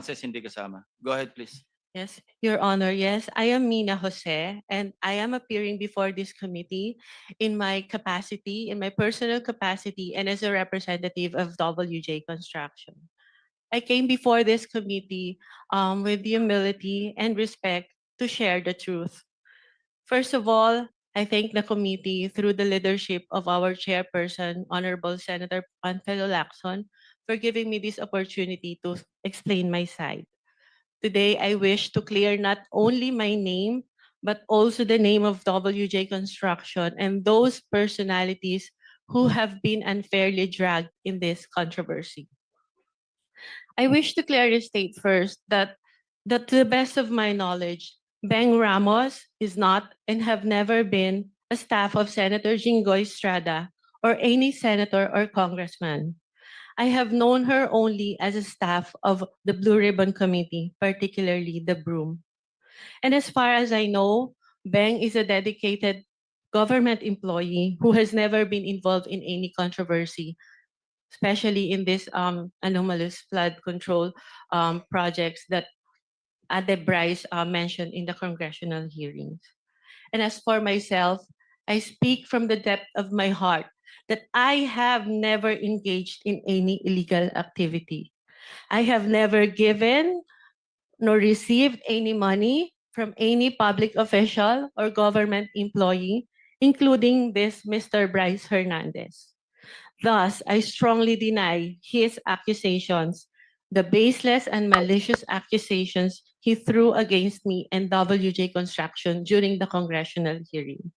Says hindi kasama. Go ahead, please. Yes, Your Honor. Yes, I am Mina Jose, and I am appearing before this committee in my capacity, in my personal capacity, and as a representative of WJ Construction. I came before this committee with humility and respect to share the truth. First of all, I thank the committee through the leadership of our chairperson, Honorable Senator Panfilo Lacson, for giving me this opportunity to explain my side. Today, I wish to clear not only my name, but also the name of WJ Construction and those personalities who have been unfairly dragged in this controversy. I wish to clearly state first that to the best of my knowledge, Beng Ramos is not and have never been a staff of Senator Jinggoy Estrada or any senator or congressman. I have known her only as a staff of the Blue Ribbon Committee, particularly the Broom. And as far as I know, Beng is a dedicated government employee who has never been involved in any controversy, especially in this anomalous flood control projects that Ade Bryce mentioned in the congressional hearings. And as for myself, I speak from the depth of my heart that I have never engaged in any illegal activity. I have never given nor received any money from any public official or government employee, including this Mr. Bryce Hernandez. Thus, I strongly deny his accusations, the baseless and malicious accusations he threw against me and WJ Construction during the congressional hearing.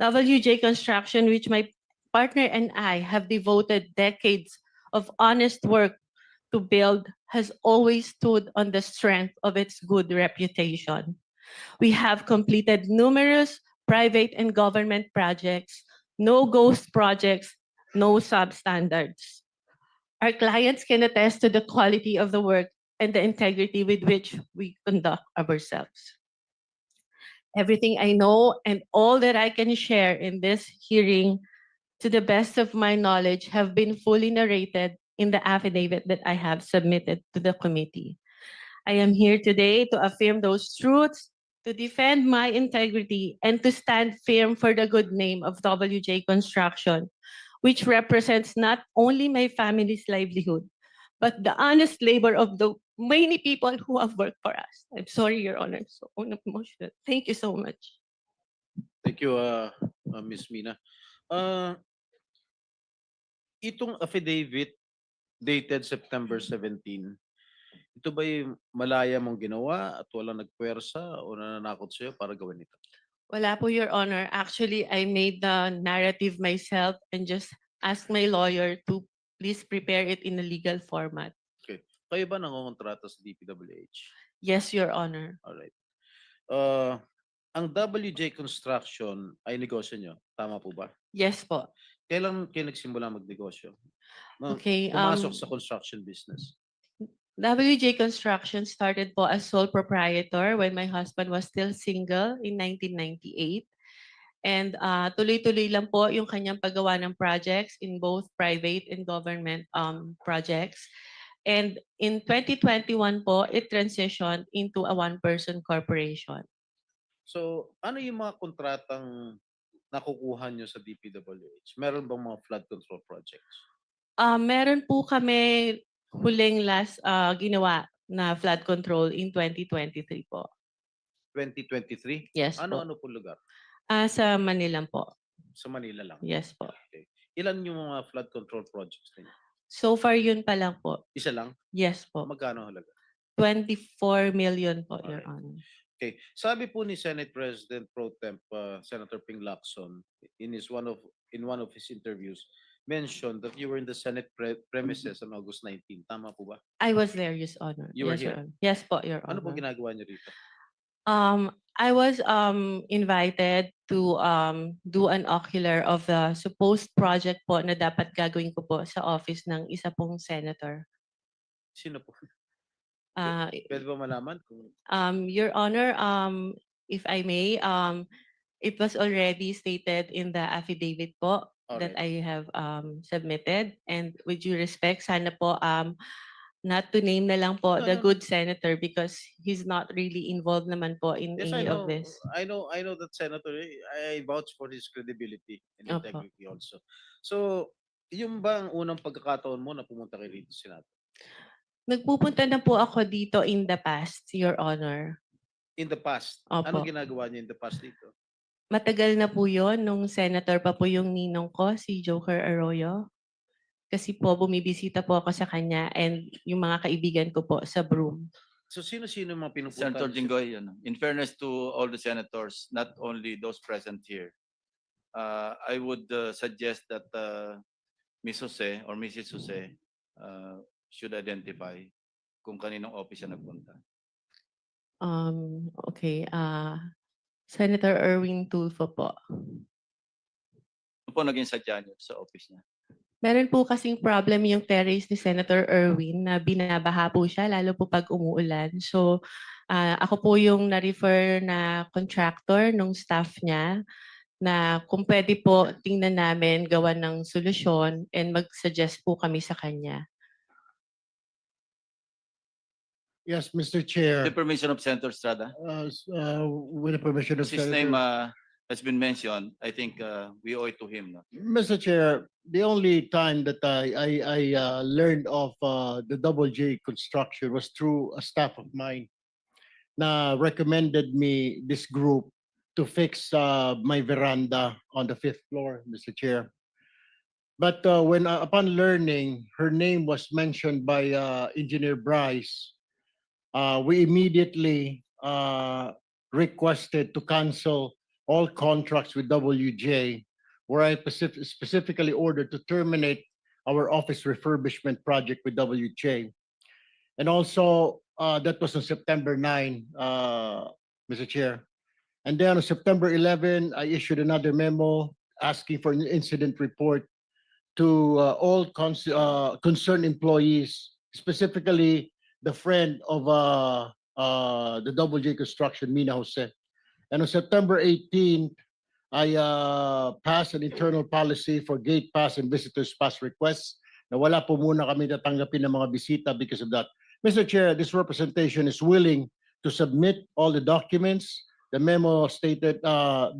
WJ Construction, which my partner and I have devoted decades of honest work to build, has always stood on the strength of its good reputation. We have completed numerous private and government projects, no ghost projects, no substandards. Our clients can attest to the quality of the work and the integrity with which we conduct ourselves. Everything I know and all that I can share in this hearing, to the best of my knowledge, have been fully narrated in the affidavit that I have submitted to the committee. I am here today to affirm those truths, to defend my integrity, and to stand firm for the good name of WJ Construction, which represents not only my family's livelihood, but the honest labor of the many people who have worked for us. I'm sorry, Your Honor. So emotional. Thank you so much. Thank you, Ms. Mina. Uh, itong affidavit dated September 17, ito ba yung malaya mong ginawa at walang nagpuwersa o nananakot sa'yo para gawin ito? Wala po, Your Honor. Actually, I made the narrative myself and just asked my lawyer to please prepare it in a legal format. Okay. Kayo ba nangongontrata sa DPWH? Yes, Your Honor. Alright. Uh, ang WJ Construction ay negosyo nyo. Tama po ba? Yes po. Kailan kayo nagsimula magnegosyo? Okay. Pumasok sa construction business. WJ Construction started po as sole proprietor when my husband was still single in 1998. And tuloy-tuloy lang po yung kanyang paggawa ng projects in both private and government projects. And in 2021 po, it transitioned into a one-person corporation. So, ano yung mga kontratang nakukuha nyo sa DPWH? Meron bang mga flood control projects? Meron po kami huling last ginawa na flood control in 2023 po. 2023? Yes po. Ano-ano po lugar? Sa Manila po. Sa Manila lang? Yes po. Okay. Ilan yung mga flood control projects ninyo? So far yun pa lang po. Isa lang? Yes po. Magkano halaga? 24 million po, Your Alright. Honor. Okay. Sabi po ni Senate President Pro Temp Senator Ping Lacson in one of his interviews mentioned that you were in the Senate premises on August 19. Tama po ba? I was there, Your Honor. You were Yes, Your here? Honor. Yes po, Your Ano po Honor. ginagawa niyo rito? I was invited to do an ocular of the supposed project po na dapat gagawin ko po sa office ng isa pong senator. Sino po? Uh, Pwede ba malaman kung Your Honor, if I may, it was already stated in the affidavit po that alright. I have submitted. And with due respect, sana po Not to name na lang po No, the no, no. good senator because he's not really involved naman po in Yes, I any of know. this. I know that Senator. I vouch for his credibility and Opo. integrity also. So, yung ba ang unang pagkakataon mo na pumunta kay rito Senator? Nagpupunta na po ako dito in the past, Your Honor. In the past, Opo. anong ginagawa niya in the past dito? Matagal na po yon nung senator pa po yung ninong ko, si Joker Arroyo. Kasi po bumibisita po ako sa kanya and yung mga kaibigan ko po sa Broome. So, sino-sino yung mga pinupunta Senator niyo? Jinggoy, in fairness to all the senators, not only those present here, I would suggest that Ms. Jose or Mrs. Jose should identify kung kaninong office siya nagpunta. Okay, Senator Erwin Tulfo po. Ano po naging sadya niyo sa office niya? Meron po kasing problem yung terrace ni Senator Erwin na binabaha po siya lalo po pag umuulan. So ako po yung na-refer na contractor nung staff niya na kung pwede po tingnan namin gawa ng solusyon and mag-suggest po kami sa kanya. Yes, Mr. With Chair. the permission of Senator Estrada, With the permission of his name Senator. has been mentioned. I think we owe it to him. No? Mr. Chair, the only time that I learned of the Double J construction was through a staff of mine na recommended me this group to fix my veranda on the 5th floor, Mr. Chair. But when upon learning her name was mentioned by Engineer Bryce, we immediately requested to cancel all contracts with WJ, where I specifically ordered to terminate our office refurbishment project with WJ. And also, that was on September 9, Mr. Chair. And then on September 11, I issued another memo asking for an incident report to all concerned employees, specifically the friend of the Double J Construction, Mina Jose. And on September 18th, I passed an internal policy for gate pass and visitors pass requests na wala po muna kami tatanggapin ng mga bisita because of that. Mr. Chair, this representation is willing to submit all the documents. The memo stated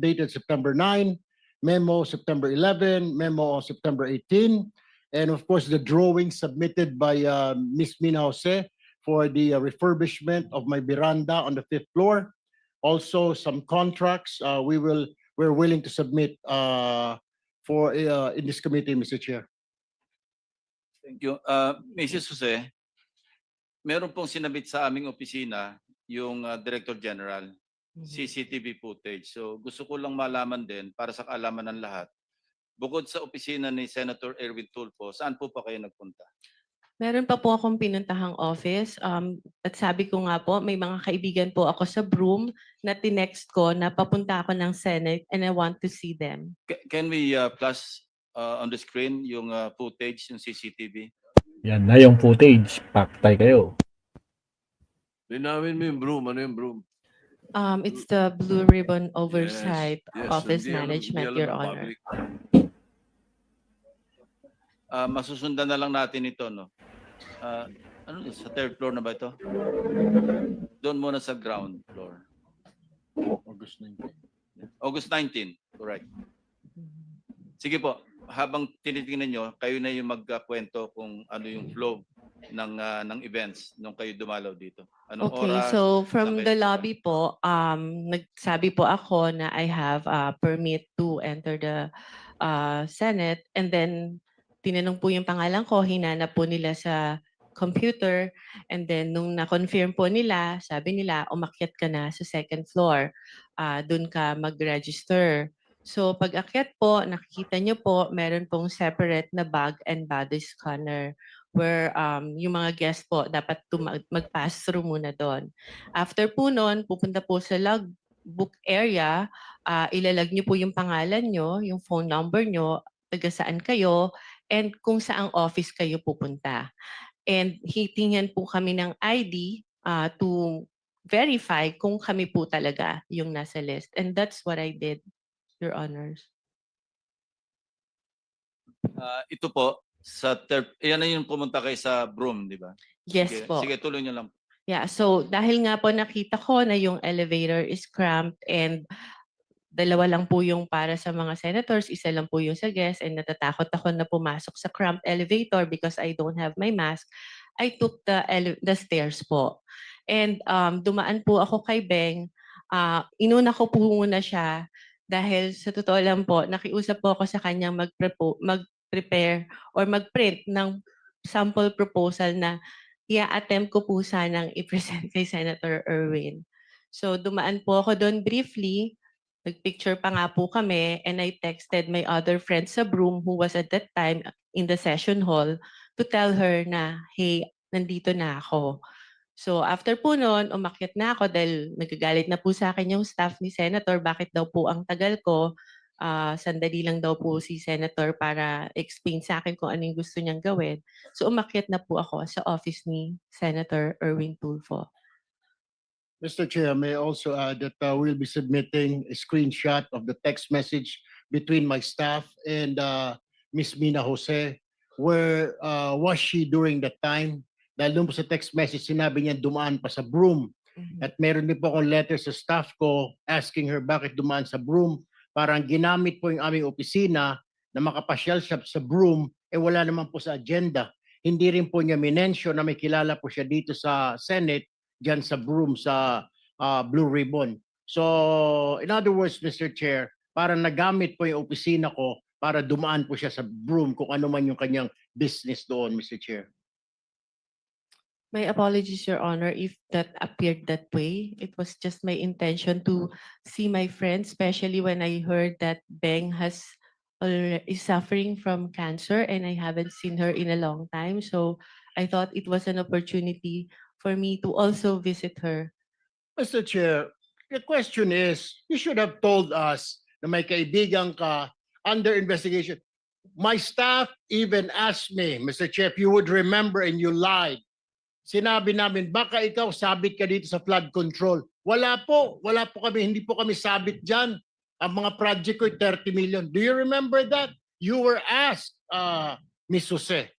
dated September 9, memo September 11, memo on September 18, and of course the drawing submitted by Ms. Mina Jose for the refurbishment of my veranda on the 5th floor. Also, some contracts we're willing to submit for in this committee, Mr. Chair. Thank you. Mrs. Jose, meron pong sinabit sa aming opisina yung Director General, CCTV footage. So gusto ko lang malaman din para sa kaalaman ng lahat. Bukod sa opisina ni Senator Erwin Tulfo, saan po pa kayo nagpunta? Meron pa po akong pinuntahang office. At sabi ko nga po, may mga kaibigan po ako sa Broome na tinext ko na papunta ako ng Senate and I want to see them. Can we flash on the screen yung footage, yung CCTV? Yan na yung footage. Paktay kayo. Linawin mo yung broom. Ano yung broom? It's the Blue Ribbon Oversight Yes, Office hindi alam- Management, hindi alam Your ng Honor. public. Masusundan na lang natin ito, no? Ano, sa third floor na ba ito? Doon muna sa ground floor. August 19. August 19, correct. Sige po, habang tinitingnan nyo, kayo na yung magkwento kung ano yung flow ng events nung kayo dumalaw dito. Anong Okay, oras? so from saan the kayo lobby po, nagsabi po ako na I have a permit to enter the Senate and then tinanong po yung pangalan ko, hinanap po nila sa computer and then nung na-confirm po nila, sabi nila umakyat ka na sa second floor, dun ka mag-register. So pag akyat po, nakikita nyo po, meron pong separate na bag and body scanner where yung mga guests po dapat mag-pass through muna doon. After po noon, pupunta po sa logbook area, ilalag nyo po yung pangalan nyo, yung phone number nyo, taga saan kayo, and kung saang office kayo pupunta. And hitingnan po kami ng ID to verify kung kami po talaga yung nasa list. And that's what I did, Your Honors. Ito po, Yan na yung pumunta kayo sa Broome, di ba? Yes Sige, po. sige, tuloy niyo lang. Yeah, so dahil nga po nakita ko na yung elevator is cramped and dalawa lang po yung para sa mga senators, isa lang po yung sa guests, and natatakot ako na pumasok sa cramped elevator because I don't have my mask, I took the stairs po. And dumaan po ako kay Beng. Inuna ko po muna siya dahil sa totoo lang po, nakiusap po ako sa kanyang mag-prepare or mag-print ng sample proposal na i-attempt ko po sanang i-present kay Senator Erwin. So dumaan po ako doon briefly, nagpicture pa nga po kami, and I texted my other friend sa Broome who was at that time in the session hall to tell her na, hey, nandito na ako. So after po noon, umakyat na ako dahil nagagalit na po sa akin yung staff ni Senator, bakit daw po ang tagal ko. Sandali lang daw po si Senator para explain sa akin kung ano yung gusto niyang gawin. So umakyat na po ako sa office ni Senator Erwin Tulfo. Mr. Chair, may I also add that we'll be submitting a screenshot of the text message between my staff and Miss Mina Jose. Where was she during that time? Dahil doon po sa text message, sinabi niya dumaan pa sa Broome. At meron din po akong letter sa staff ko asking her bakit dumaan sa Broome. Parang ginamit po yung aming opisina na makapasyal siya sa Broome, wala naman po sa agenda. Hindi rin po niya minensyon na may kilala po siya dito sa Senate, dyan sa Broome, sa Blue Ribbon. So, in other words, Mr. Chair, parang nagamit po yung opisina ko para dumaan po siya sa Broome kung ano man yung kanyang business doon, Mr. Chair. My apologies, Your Honor, if that appeared that way. It was just my intention to see my friend, especially when I heard that Beng is suffering from cancer and I haven't seen her in a long time. So I thought it was an opportunity for me to also visit her. Mr. Chair, the question is, you should have told us na may kaibigan ka under investigation. My staff even asked me, Mr. Chair, if you would remember and you lied. Sinabi namin, baka ikaw sabit ka dito sa flood control. Wala po kami, hindi po kami sabit dyan. Ang mga project ko 30 million. Do you remember that? You were asked, Ms. Jose.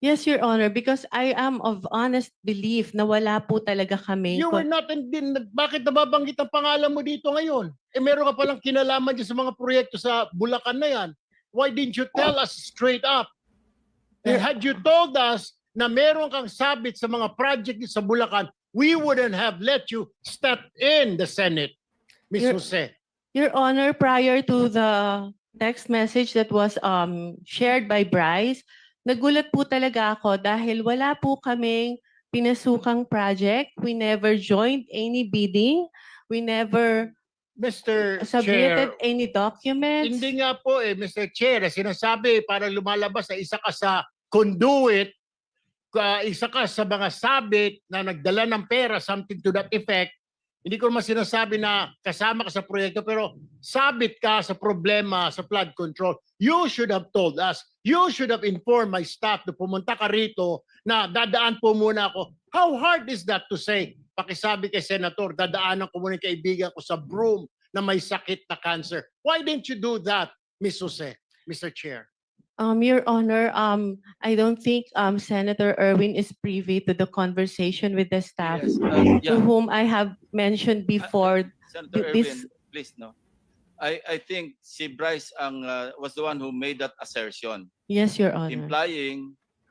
Yes, Your Honor, because I am of honest belief na wala po talaga kami. You were not, bakit nababanggit ang pangalan mo dito ngayon? Meron ka palang kinalaman dyan sa mga proyekto sa Bulacan na yan. Why didn't you tell us straight up? And had you told us na meron kang sabit sa mga project sa Bulacan, we wouldn't have let you step in the Senate, Ms. Jose. Your Honor, prior to the text message that was shared by Bryce, nagulat po talaga ako dahil wala po kaming pinasukang project. We never joined any bidding. We never Mr. submitted Chair, any documents. hindi nga po Mr. Chair, sinasabi para lumalabas na isa ka sa conduit, isa ka sa mga sabit na nagdala ng pera, something to that effect. Hindi ko naman sinasabi na kasama ka sa proyekto, pero sabit ka sa problema sa flood control. You should have told us. You should have informed my staff na pumunta ka rito na dadaan po muna ako. How hard is that to say? Pakisabi kay Senator, dadaanan ko muna yung kaibigan ko sa Broome na may sakit na cancer. Why didn't you do that, Ms. Jose, Mr. Chair? Your Honor, I don't think Senator Erwin is privy to the conversation with the staff Yes, to yeah. whom I have mentioned before. Senator this- Erwin, please, no. I think si Bryce was the one who made that assertion, Yes, Your Honor. implying